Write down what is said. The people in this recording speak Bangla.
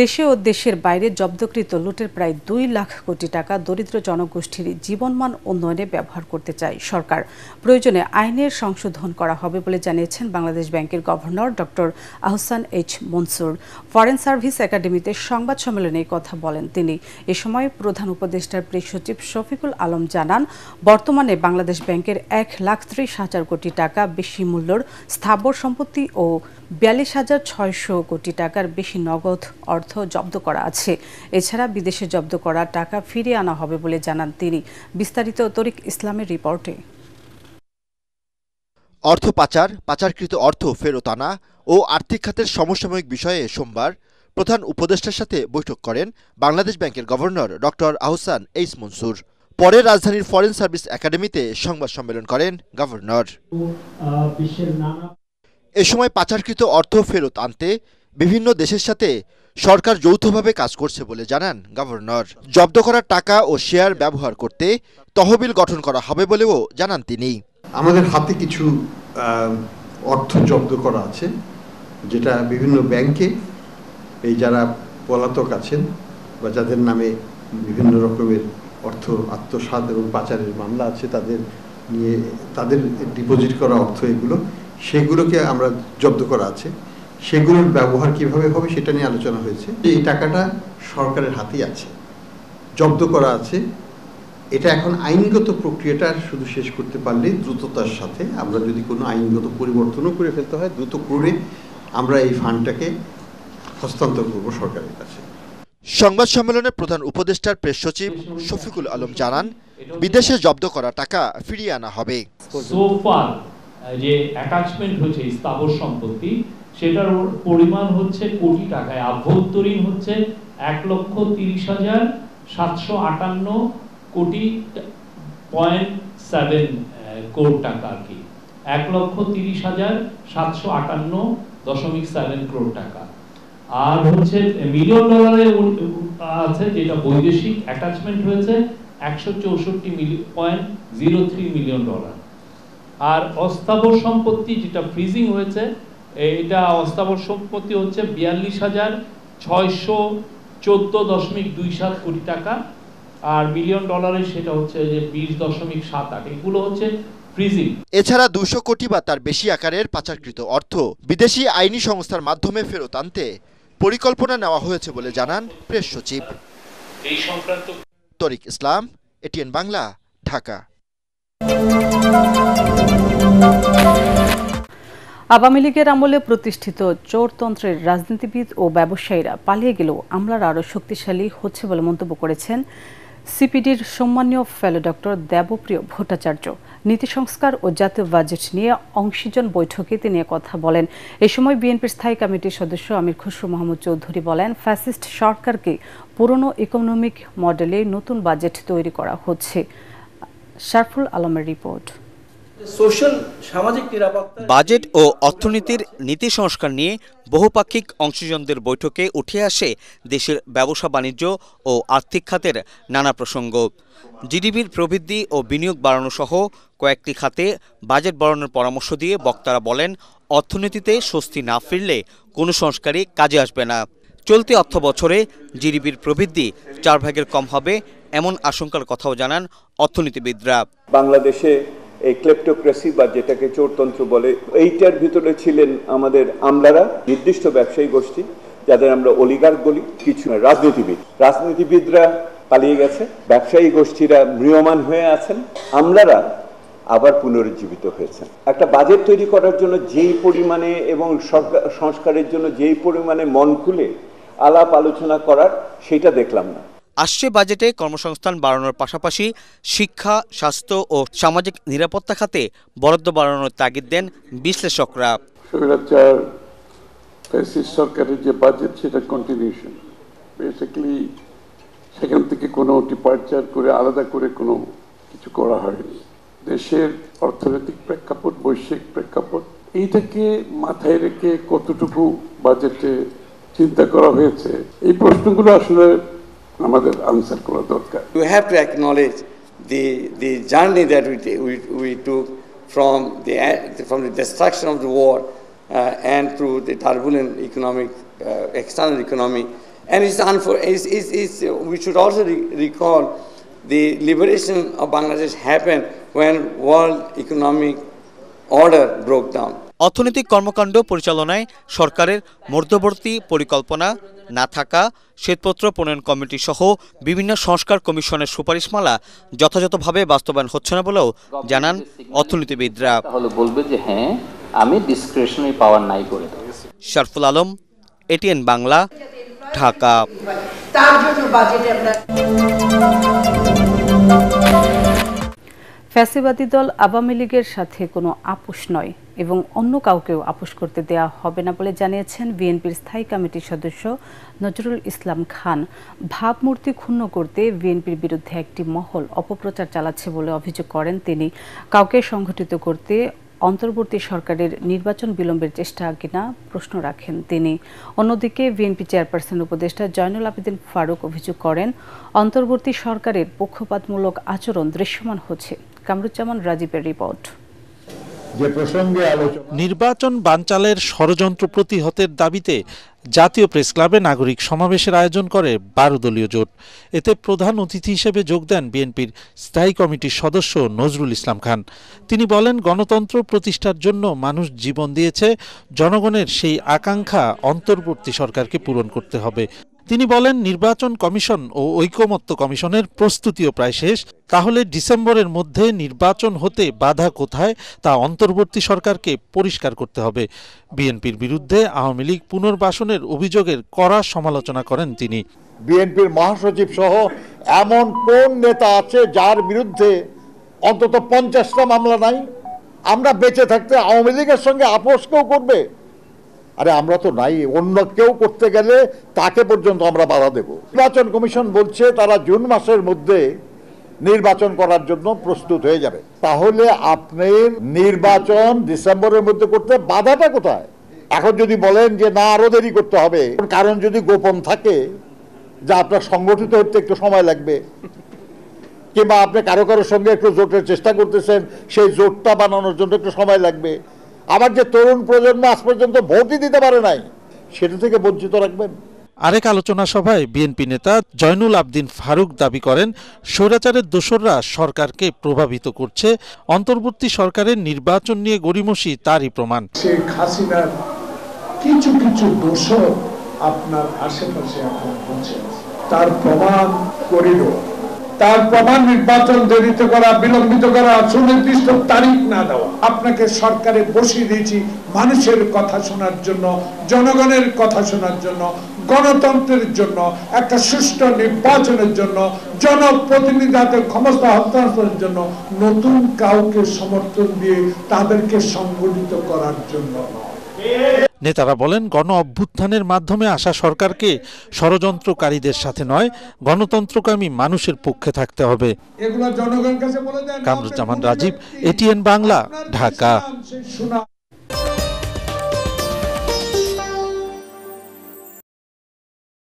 দেশে ও দেশের বাইরে জব্দকৃত লুটের প্রায় 2 লাখ কোটি টাকা দরিদ্র জনগোষ্ঠীর জীবনমান উন্নয়নে ব্যবহার করতে চায় সরকার। প্রয়োজনে আইনের সংশোধন করা হবে বলে জানিয়েছেন বাংলাদেশ ব্যাংকের governor doctor Ahsan H Mansur. Foreign service একাডেমিতে সংবাদ সম্মেলনে এই কথা বলেন তিনি। এ সময় প্রধান উপদেষ্টার প্রেস সচিব শফিকুল আলম জানান, বর্তমানে বাংলাদেশ ব্যাংকের 1,30,000 কোটি টাকা বেশি মূল্যর স্থাবর সম্পত্তি ও 42,600 কোটি টাকার বেশি নগদ অর্থ জব্দ করা আছে। এছাড়া বিদেশে জব্দ করা টাকা ফিরিয়ে আনা হবে বলে জানান তিনি। বিস্তারিত তরিক ইসলামের রিপোর্টে। অর্থ পাচার, পাচারকৃত অর্থ ফেরত আনা ও আর্থিক খাতের সমসাময়িক বিষয়ে সোমবার প্রধান উপদেষ্টার সাথে বৈঠক করেন বাংলাদেশ ব্যাংকের governor doctor Ahsan H Mansur. পরে রাজধানীর ফরেন সার্ভিস একাডেমিতে সংবাদ সম্মেলন করেন গভর্নর। এ সময় পাচারকৃত অর্থ ফেরত আনতে বিভিন্ন দেশের সাথে সরকার যৌথভাবে কাজ করছে বলে জানান গভর্নর। জব্দ করা টাকা ও শেয়ার ব্যবহার করতে তহবিল গঠন করা হবে বলেও জানান তিনি। আমাদের হাতে কিছু অর্থ জব্দ করা আছে, যেটা বিভিন্ন ব্যাংকে এই যারা পলাতক আছেন বা যাদের নামে বিভিন্ন রকমের অর্থ আত্মসাৎ এবং পাচারের মামলা আছে, তাদের ডিপোজিট করা অর্থ সেগুলোকে আমরা জব্দ করা আছে। সেগুলোর ব্যবহার কিভাবে হবে সেটা নিয়ে আলোচনা হয়েছে। এই টাকাটা সরকারের হাতেই আছে, জব্দ করা আছে। এটা এখন আইনগত প্রক্রিয়াটা শুধু শেষ করতে পারলে দ্রুততার সাথে, আমরা যদি কোনো আইনগত পরিবর্তনও করে ফেলতে হয়, দ্রুত করে আমরা এই ফান্ডটাকে হস্তান্তর করব সরকারের কাছে। সংবাদ সম্মেলনে প্রধান উপদেষ্টার প্রেস সচিব শফিকুল আলম জানান, বিদেশে জব্দ করা টাকা ফিরিয়ে আনা হবে। যে অ্যাটাচমেন্ট হচ্ছে স্থাবর সম্পত্তি, সেটার পরিমাণ হচ্ছে কোটি টাকায়। আভ্যন্তরীণ হচ্ছে 1,30,758 কোটি 0.7 কোটি টাকা আর কি। 1,30,758.7 কোটি টাকা। আর হচ্ছে মিলিয়ন ডলারে আছে, যেটা বৈদেশিক অ্যাটাচমেন্ট হয়েছে 164.03 মিলিয়ন ডলার। আর অস্থাবর সম্পত্তি যেটা ফ্রিজিং হয়েছে, এটা অস্থাবর সম্পত্তি হচ্ছে 42,614.27 কোটি টাকা। আর মিলিয়ন ডলারে সেটা হচ্ছে যে 20.78। এগুলো হচ্ছে ফ্রিজিং। এছাড়া 200 কোটি বা তার বেশি আকারের পাচারকৃত অর্থ বিদেশি আইনি সংস্থার মাধ্যমে ফেরত আনতে পরিকল্পনা নেওয়া হয়েছে বলে জানান প্রেস সচিব। এই সংক্রান্ত তরিক ইসলাম, এটিএন বাংলা, ঢাকা। আওয়ামী লীগের আমলে প্রতিষ্ঠিত চোরতন্ত্রের রাজনীতিবিদ ও ব্যবসায়ীরা পালিয়ে গেলেও আমলারা আরও শক্তিশালী হচ্ছে বলে মন্তব্য করেছেন সিপিডির সম্মানীয় ফেলো ডক্টর দেবপ্রিয় ভট্টাচার্য। নীতি সংস্কার ও জাতীয় বাজেট নিয়ে অংশীজন বৈঠকে তিনি কথা বলেন। এ সময় বিএনপির স্থায়ী কমিটির সদস্য আমির খসরু মাহমুদ চৌধুরী বলেন, ফ্যাসিস্ট সরকারকে পুরনো ইকোনমিক মডেলে নতুন বাজেট তৈরি করা হচ্ছে। শারফুল আলমের রিপোর্ট। বাজেট ও অর্থনীতির নীতি সংস্কার নিয়ে বহুপাক্ষিক অংশীজনদের বৈঠকে উঠে আসে দেশের ব্যবসা বাণিজ্য ও আর্থিক খাতের নানা প্রসঙ্গ। জিডিপির প্রবৃদ্ধি ও বিনিয়োগ বাড়ানো সহ কয়েকটি খাতে বাজেট বাড়ানোর পরামর্শ দিয়ে বক্তারা বলেন, অর্থনীতিতে স্বস্তি না ফিরলে কোনো সংস্কারই কাজে আসবে না। চলতি অর্থ বছরে জিডিপির প্রবৃদ্ধি 4 ভাগের কম হবে এমন আশঙ্কার কথাও জানান অর্থনীতিবিদরা। বাংলাদেশে এই ক্লেপ্টোক্রেসি বা যেটাকে চোরতন্ত্র বলে, এইটার ভিতরে ছিলেন আমাদের আমলারা, নির্দিষ্ট ব্যবসায়ী গোষ্ঠী যাদের আমরা অলিগার্ক বলি, কিছু রাজনীতিবিদরা পালিয়ে গেছে, ব্যবসায়ী গোষ্ঠীরা ম্রিয়মান হয়ে আছেন, আমলারা আবার পুনরুজ্জীবিত হয়েছেন। একটা বাজেট তৈরি করার জন্য যেই পরিমাণে এবং সংস্কারের জন্য যেই পরিমাণে মন খুলে আলাপ আলোচনা করার, সেটা দেখলাম না। আসছে বাজেটে কর্মসংস্থান বাড়ানোর পাশাপাশি শিক্ষা, স্বাস্থ্য ও সামাজিক নিরাপত্তা খাতে বরাদ্দ বাড়ানোর তাগিদ দেন বিশ্লেষকরা। সরকারের যে বাজেট, সেটা কন্টিনিউশন, বেসিক্যালি সেখান থেকে কোনো ডিপার্চার করে আলাদা করে কোনো কিছু করা হয়নি। দেশের অর্থনৈতিক প্রেক্ষাপট, বৈশ্বিক প্রেক্ষাপট, এইটাকে মাথায় রেখে কতটুকু বাজেটে চিন্তা করা হয়েছে, এই প্রশ্নগুলো আসলে আমাদের আনসার করা দরকার। We have to acknowledge the journey that we took from the destruction of the war and through the turbulent economic external economy And we should also recall the liberation of Bangladesh happened when world economic order broke down. অর্থনৈতিক কর্মকাণ্ড পরিচালনায় সরকারের মধ্যবর্তী পরিকল্পনা না থাকা, শ্বেতপত্র প্রণয়ন কমিটি সহ বিভিন্ন সংস্কার কমিশনের সুপারিশমালা যথাযথভাবে বাস্তবায়ন হচ্ছে না বলেও জানান অর্থনীতিবিদরা। তাহলে বলবে যে হ্যাঁ, আমি ডিসক্রিশনারি পাওয়ার নাই করে দেব। শরফুল আলম, এটিএন বাংলা, ঢাকা। ফ্যাসিবাদী দল আওয়ামী লীগের সাথে কোনো আপোষ নয় এবং অন্য কাউকেও আপোষ করতে দেয়া হবে না বলে জানিয়েছেন বিএনপির স্থায়ী কমিটির সদস্য নজরুল ইসলাম খান। ভাবমূর্তি ক্ষুণ্ণ করতে বিএনপির বিরুদ্ধে একটি মহল অপপ্রচার চালাচ্ছে বলে অভিযোগ করেন তিনি। কাউকে সংগঠিত করতে অন্তর্বর্তী সরকারের নির্বাচন বিলম্বের চেষ্টা কিনা প্রশ্ন রাখেন তিনি। অন্যদিকে বিএনপি চেয়ারপারসন উপদেষ্টা জয়নুল আবেদিন ফারুক অভিযোগ করেন, অন্তর্বর্তী সরকারের পক্ষপাতমূলক আচরণ দৃশ্যমান হচ্ছে। কামরুজ্জামান রাজীবের রিপোর্ট। নির্বাচন বানচালের ষড়যন্ত্র প্রতিহতের দাবিতে জাতীয় প্রেসক্লাবে নাগরিক সমাবেশের আয়োজন করে 12 দলীয় জোট। এতে প্রধান অতিথি হিসেবে যোগ দেন বিএনপির স্থায়ী কমিটির সদস্য নজরুল ইসলাম খান। তিনি বলেন, গণতন্ত্র প্রতিষ্ঠার জন্য মানুষ জীবন দিয়েছে, জনগণের সেই আকাঙ্ক্ষা অন্তর্বর্তী সরকারকে পূরণ করতে হবে। তিনি বলেন, নির্বাচন কমিশন ও ঐকমত্য কমিশনের প্রস্তুতিও প্রায় শেষ। তাহলে ডিসেম্বরের মধ্যে নির্বাচন হতে বাধা কোথায় তা অন্তর্বর্তী সরকারকে পরিষ্কার করতে হবে। বিএনপির বিরুদ্ধে আওয়ামী লীগ পুনর্বাসনের অভিযোগের কড়া সমালোচনা করেন তিনি। বিএনপির মহাসচিব সহ এমন কোন নেতা আছে যার বিরুদ্ধে অন্তত 50টা মামলা নাই? আমরা বেঁচে থাকতে আওয়ামী লীগের সঙ্গে আপোষ কেউ করবে? আরে আমরা তো নাই, অন্য কেউ করতে গেলে তাকে পর্যন্ত আমরা বাধা দেব। নির্বাচন কমিশন বলছে তারা জুন মাসের মধ্যে নির্বাচন করার জন্য প্রস্তুত হয়ে যাবে। তাহলে আপনি নির্বাচন ডিসেম্বরের মধ্যে করতে বাধাটা কোথায়? এখন যদি বলেন যে না আরো দেরি করতে হবে, কারণ যদি গোপন থাকে যে আপনার সংগঠিত হতে একটু সময় লাগবে, কিংবা আপনি কারো কারোর সঙ্গে একটু জোটের চেষ্টা করতেছেন, সেই জোটটা বানানোর জন্য একটু সময় লাগবে। আবার যে তরুণ প্রজন্ম আজ পর্যন্ত ভোটই দিতে পারে নাই, সেটা থেকে বঞ্চিত রাখবেন? আরেক আলোচনা সভায় বিএনপি নেতা জয়নুল আবেদিন ফারুক দাবি করেন, স্বৈরাচারের দোসররা সরকারকে প্রভাবিত করছে। অন্তর্বর্তী সরকারের নির্বাচন নিয়ে গড়িমসি তারই প্রমাণ। শেখ হাসিনার কিছু কিছু দোসর আপনার আশেপাশে এখন বসে আছে, তার প্রমাণ করিডোর, তার প্রমাণ নির্বাচন দেরিত করা, বিলম্বিত করা, সুনির্দিষ্ট তারিখ না দেওয়া। আপনাকে সরকারে বসিয়ে দিয়েছি মানুষের কথা শোনার জন্য, জনগণের কথা শোনার জন্য, গণতন্ত্রের জন্য, একটা সুষ্ঠু নির্বাচনের জন্য, জনপ্রতিনিধিদের ক্ষমতা হস্তান্তরের জন্য, নতুন কাউকে সমর্থন দিয়ে তাদেরকে সংগঠিত করার জন্য। নেতারা বলেন, গণ অভ্যুত্থানের মাধ্যমে আসা সরকারকে ষড়যন্ত্রকারীদের সাথে নয়, গণতন্ত্রকামী মানুষের পক্ষে থাকতে হবে। এগুলো জনগণের কাছে বলে দেন। কামরুজ্জামান রাজীব, এটিএন বাংলা, ঢাকা।